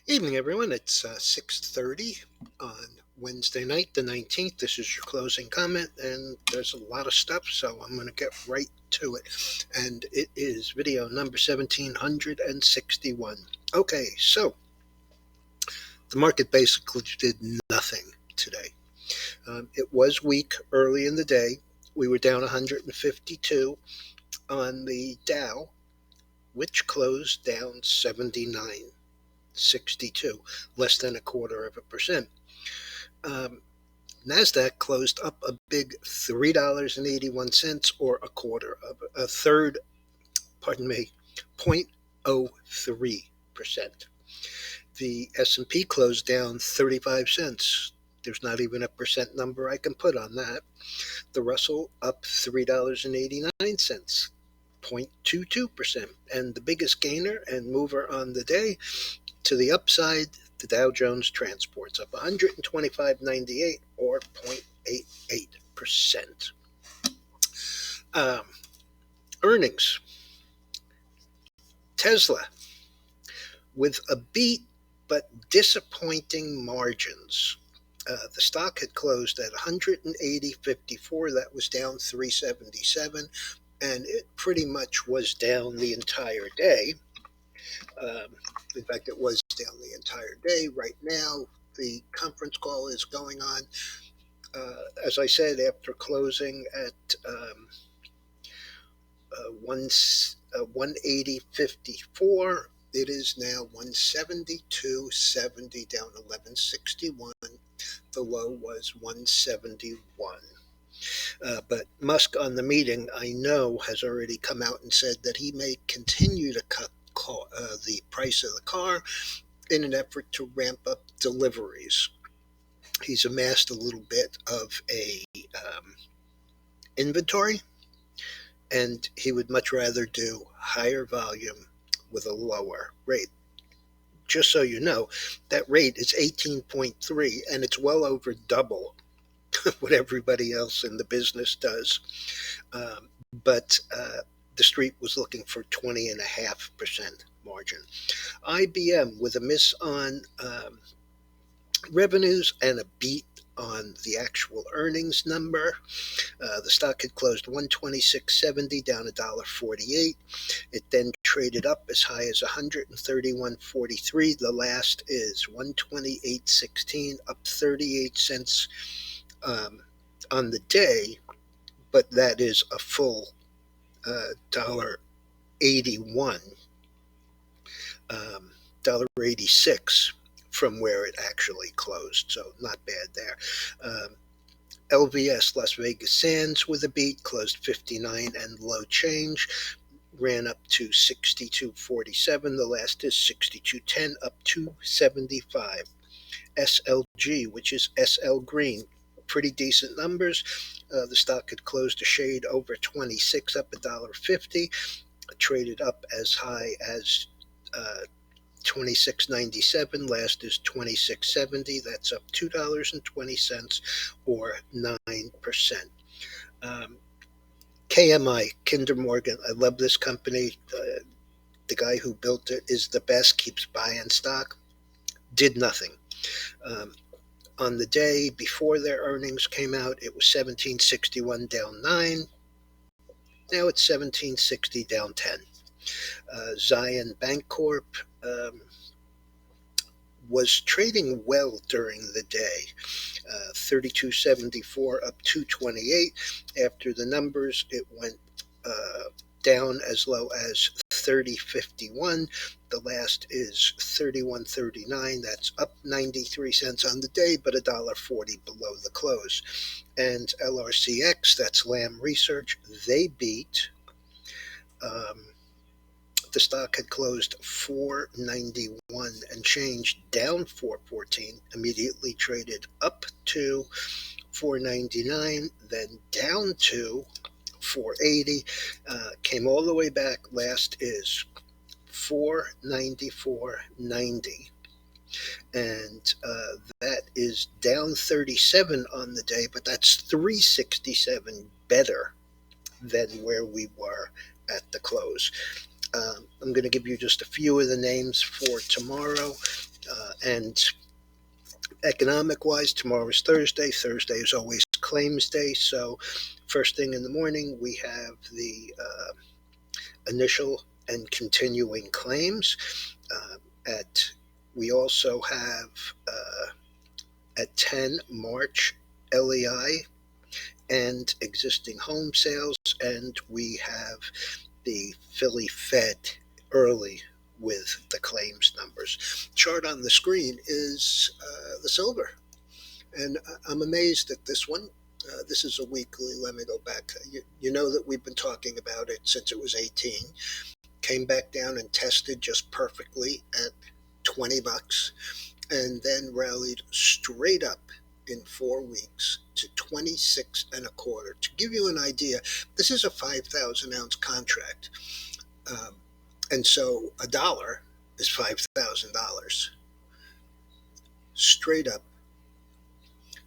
Evening, everyone. It's 6:30 on Wednesday night, the 19th. This is your closing comment, and there's a lot of stuff, so I'm going to get right to it. And it is video number 1761. Okay, so the market basically did nothing today. It was weak early in the day. We were down 152 on the Dow, which closed down 79.62, less than a quarter of a percent. NASDAQ closed up a big $3.81, or a quarter of a third, pardon me, 0.03%. The S&P closed down 35 cents. There's not even a percent number I can put on that. The Russell up $3.89, 0.22%. And the biggest gainer and mover on the day to the upside, the Dow Jones Transports up 125.98, or 0.88%. Earnings. Tesla, with a beat but disappointing margins. The stock had closed at 180.54. That was down 377, and it pretty much was down the entire day. In fact, it was down the entire day. Right now, the conference call is going on. As I said, after closing at 180.54, it is now 172.70, down 11.61. The low was 171. But Musk on the meeting, I know, has already come out and said that he may continue to cut the price of the car in an effort to ramp up deliveries. He's amassed a little bit of a inventory, and he would much rather do higher volume with a lower rate. Just so you know, that rate is 18.3, and it's well over double what everybody else in the business does. But the street was looking for 20.5% margin. IBM, with a miss on revenues and a beat on the actual earnings number. The stock had closed 126.70, down $1.48. It then traded up as high as 131.43. The last is 128.16, up 38 cents on the day, but that is a full $1.81, $1.86 from where it actually closed, so not bad there. LVS, Las Vegas Sands, with a beat, closed 59 and low change, ran up to 62.47. The last is 62.10, up 275. SLG, which is SL Green, pretty decent numbers. The stock had closed a shade over 26, up $1.50, traded up as high as 26.97. Last is 26.70. That's up $2.20, or 9%. KMI, Kinder Morgan. I love this company. The guy who built it is the best, keeps buying stock. Did nothing. On the day before their earnings came out, it was 17.61, down 9. Now it's 17.60, down 10. Zion Bancorp was trading well during the day. 32.74, up 228. After the numbers, it went down as low as 30.51. The last is 31.39. That's up 93 cents on the day, but $1.40 below the close. And Lrcx, that's Lam Research, they beat. The stock had closed 491 and changed, down 414, immediately traded up to 499, then down to 480, came all the way back. Last is 494.90, and that is down 37 on the day, but that's 367 better than where we were at the close. I'm going to give you just a few of the names for tomorrow. And economic wise, tomorrow is Thursday. Thursday is always claims day. So, first thing in the morning, we have the initial and continuing claims. At we also have at 10 March LEI and existing home sales, and we have the Philly Fed early with the claims numbers. Chart on the screen is the silver, and I'm amazed at this one. This is a weekly. Let me go back. You know that we've been talking about it since it was 18. Came back down and tested just perfectly at $20, and then rallied straight up in 4 weeks to 26 and a quarter. To give you an idea, this is a 5,000 ounce contract. Um, and so a dollar is $5,000 straight up,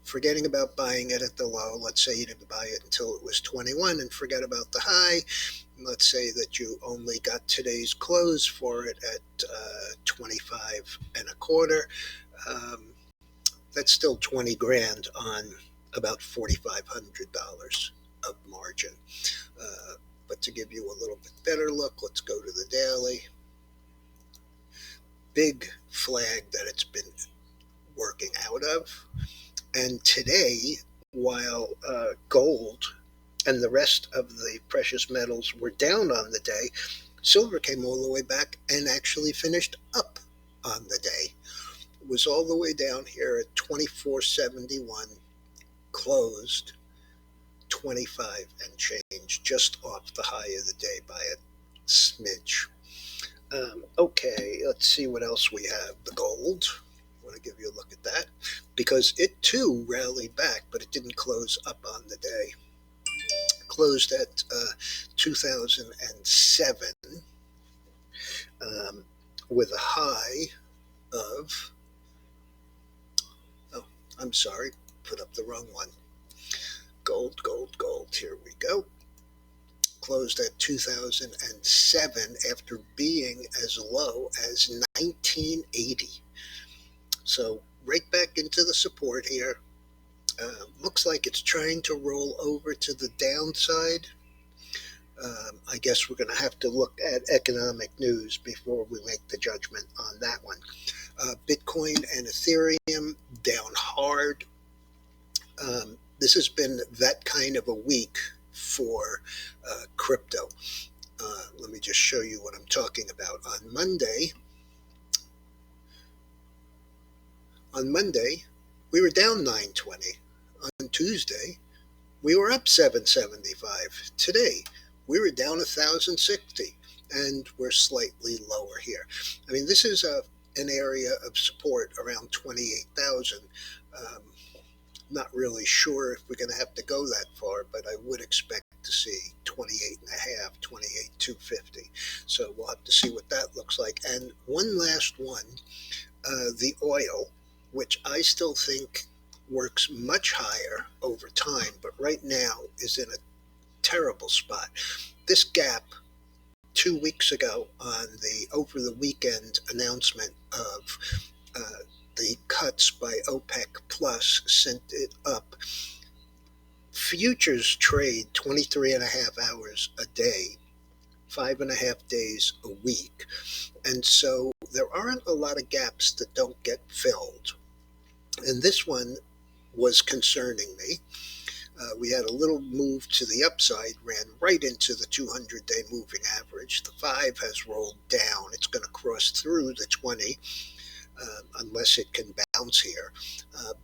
forgetting about buying it at the low. Let's say you didn't buy it until it was 21 and forget about the high. Let's say that you only got today's close for it at 25 and a quarter. Um, that's still 20 grand on about $4,500 of margin. But to give you a little bit better look, let's go to the daily. Big flag that it's been working out of. And today, while gold and the rest of the precious metals were down on the day, silver came all the way back and actually finished up on the day. It was all the way down here at 2471, closed 25 and change, just off the high of the day by a smidge. Okay, let's see what else we have. The gold. I want to give you a look at that because it too rallied back, but it didn't close up on the day. Closed at 2007 with a high of, oh, I'm sorry, put up the wrong one. Gold. Here we go. Closed at 2007 after being as low as 1980. So right back into the support here. Looks like it's trying to roll over to the downside. I guess we're going to have to look at economic news before we make the judgment on that one. Bitcoin and Ethereum down hard. This has been that kind of a week for crypto. Let me just show you what I'm talking about. On Monday, we were down 920. On Tuesday, we were up 775. Today, we were down 1,060, and we're slightly lower here. I mean, this is an area of support around 28,000. Not really sure if we're going to have to go that far, but I would expect to see 28 and a half, 28,250. So we'll have to see what that looks like. And one last one, the oil, which I still think works much higher over time, but right now is in a terrible spot. This gap 2 weeks ago on the over the weekend announcement of the cuts by OPEC Plus sent it up. Futures trade 23 and a half hours a day, 5.5 days a week. And so there aren't a lot of gaps that don't get filled. And this one was concerning me. We had a little move to the upside, ran right into the 200-day moving average. The 5 has rolled down. It's going to cross through the 20 unless it can bounce here.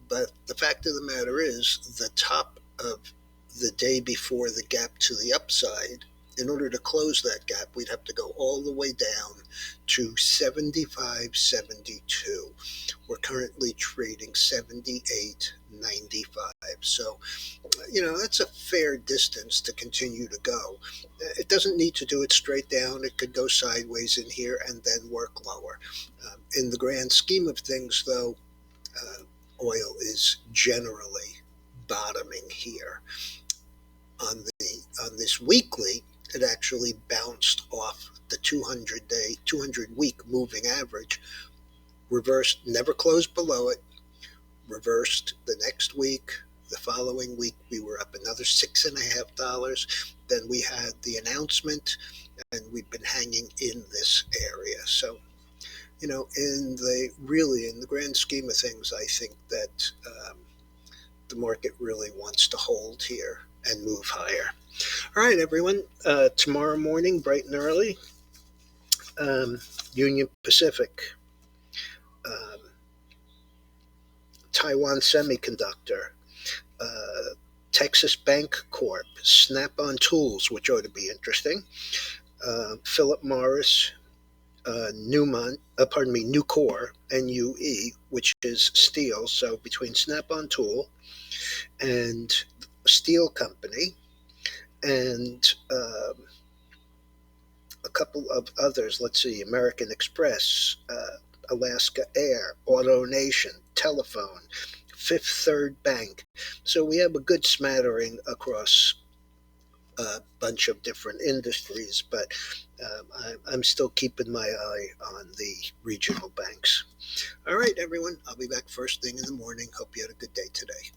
But the fact of the matter is, the top of the day before the gap to the upside, in order to close that gap, we'd have to go all the way down to 75.72. We're currently trading 78.95. So, that's a fair distance to continue to go. It doesn't need to do it straight down. It could go sideways in here and then work lower. In the grand scheme of things, though, oil is generally bottoming here. On this weekly, it actually bounced off the 200-week moving average reversed, never closed below it, reversed the next week. The following week, we were up another $6.50. Then we had the announcement, and we've been hanging in this area. So, in the grand scheme of things, I think that the market really wants to hold here and move higher. All right, everyone. Tomorrow morning, bright and early, um, Union Pacific, um, Taiwan Semiconductor, uh, Texas Bank Corp, Snap on Tools, which ought to be interesting, Philip Morris, Nucor, NUE, which is steel. So between Snap on Tool and Steel Company and a couple of others, let's see, American Express, Alaska Air, Auto Nation, Telephone, Fifth Third Bank. So we have a good smattering across a bunch of different industries, but I'm still keeping my eye on the regional banks. All right, everyone, I'll be back first thing in the morning. Hope you had a good day today.